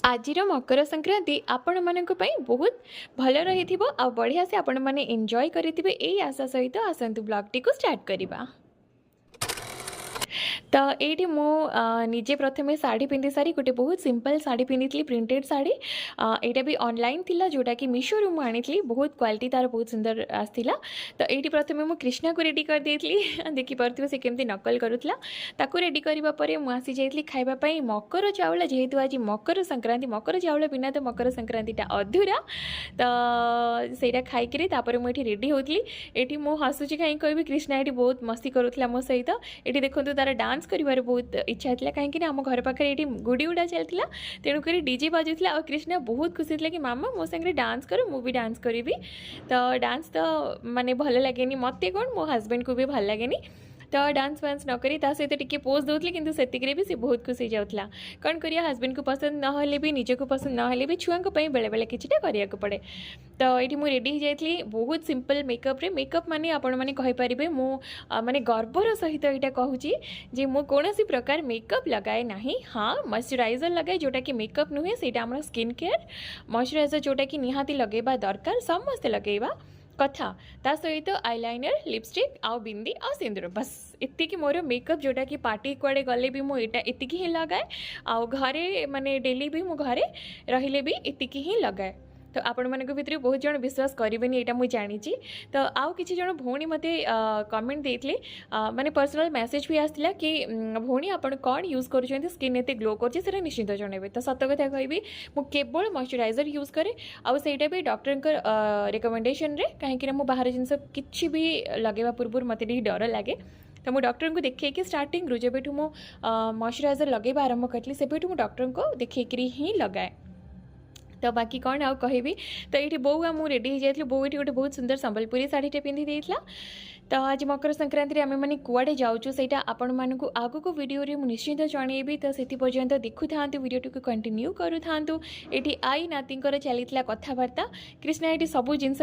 आजिर मकर संक्रांति आपण मानक पई बहुत भल रही आ बढ़िया से आपण माने एंजॉय करिथिबे एई आशा सहित आसंतु ब्लॉग टी को स्टार्ट करिबा। तो ये मु निजे प्रथमे शाढ़ी पिंधि सारी गोटे बहुत सिंपल शाढ़ी पिंधि प्रिंटेड शाढ़ी यहाँ भी ऑनलाइन थिला जोटा कि मीशो रू मुझे बहुत क्वालिटी तार बहुत सुंदर आसला। तो ये प्रथमे मु कृष्णा को रेडी कर देती देखिपे से केमती नकल करूला ताकू रेडी करने मुझी जाइली खावाई मकर चाउल जेहेतु आज मकर संक्रांति मकर चाउल बिना तो मकर संक्रांतिटा अधूरा। तो सहीटा खाई मुझे रेडी होती ये मु हसुची कहीं कहबी कृष्णा ये बहुत मस्ती करूला मो सहित ये देखो तार डांस कर बहुत इच्छा थी कहीं आम घर पाखे ये गुड़ी गुड़ा चलता तेणुक डीजे बाजुला और कृष्णा बहुत खुशी थी कि मामा मो संगे डांस कर मु भी डांस करी। तो डांस तो माने भल लगे मत कौन मो हस्बैंड को भी भल लगे तो डांस वांस न करी सहित टिके पोज दूसरी कि से भी बहुत खुशी जाऊला कौन करिया हस्बैंड को पसंद ना भी निजक पसंद ना भी छुआ बेले बेले किछटा करिया को पड़े। तो ये मुझे रेडी जाइली बहुत सिंपल मेकअप रे मेकअप माने आपण माने कहि परिबे मु माने गर्वर सहित यहाँ कहूँ जे मु कौनसी प्रकार मेकअप लगाए नहीं। हाँ मॉइस्चराइजर लगाए जोटा कि मेकअप नुहे सेटा हमर स्किन केयर मॉइस्चराइजर जोटा कि निहाती लगेबा दरकार समस्ते लगेबा कथा ता सहित आईलाइनर लिपस्टिक आउ बिंदी आ सिंदूर बस इतकी मोर मेकअप जोटा कि पार्टी कुआडे गले भी मुझे इतकी ही लगाए आउ घरे माने डेली भी मु घरे रहिले भी इतकी ही लगाए। तो आपण मानक भितर बहुत जन विश्वास करेंगे यहाँ मुझे जानी। तो आउ किसी जन भौणी मत कमेंट देते माने पर्सनल मेसेज भी आसला कि भौणी आप कौन यूज कर स्किन एत ग्लो कर निश्चित जनइबे। तो सत कथा कहबी मु केवल मॉइस्चराइजर यूज करे आउ सेटा भी डॉक्टर रिकमेंडेशन रे कहीं बाहर जिनस किसी भी लगेवा पूर्व मत डर लगे। तो मुझे डॉक्टर को देखिए स्टार्टिंग रू जब मु मॉइस्चराइजर लगेबा आरंभ करी से डॉक्टर को देखिए ही लगाए। तो बाकी कौन आउ कहबी तो ये बो मुझे रेडी हो जाती बो ये गोटे बहुत सुंदर संबलपुरी शाढ़ीटे पिंधि देइथला। तो आज मकर संक्रांति आम मैंने कुआडे जाऊँ से आपण मानक आग को वीडियो रे निश्चित जनइबी। तो से पर्यंत देखु था वीडियो टी कंटिन्यू करू था। ये आई नातींकर चलीला कथबार्ता कृष्णा ये सबू जिनस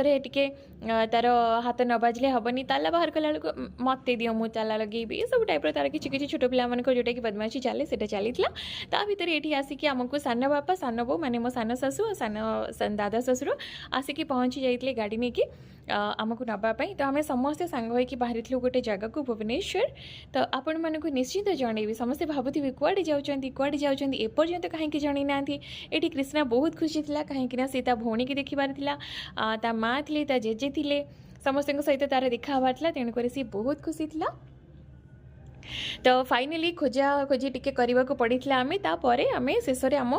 तार हाथ न बाजले हेनी ताला बाहर कला मत दियो मु ताला लगेबी सब टाइप तार कि छोट पिला जोटा कि बदमाशी चले से चलीला। ता भर ये आसिक आमको सान बापा सान बो माने मो सान शाशु सान दादा शशुर आसिक पहुँची जाते गाड़ी नहीं कि आमको नापाई। तो आम समस्ते सांग होइकी बाहरी गोटे जगह को भुवनेश्वर। तो आपण मानक निश्चित जनइबी समस्ते भावुवे कुआडे जाउछंती एपर्यंत कहीं जन ना। ये कृष्णा बहुत खुशी था कहीं सी भौणी की देखिबार ता माँ थी ता जेजे थे समस्त सहित तार देखा तेणुक सी बहुत खुशी था। तो फाइनली खोजा खोजी टिके करने को पड़ी आम तापर आम शेष आम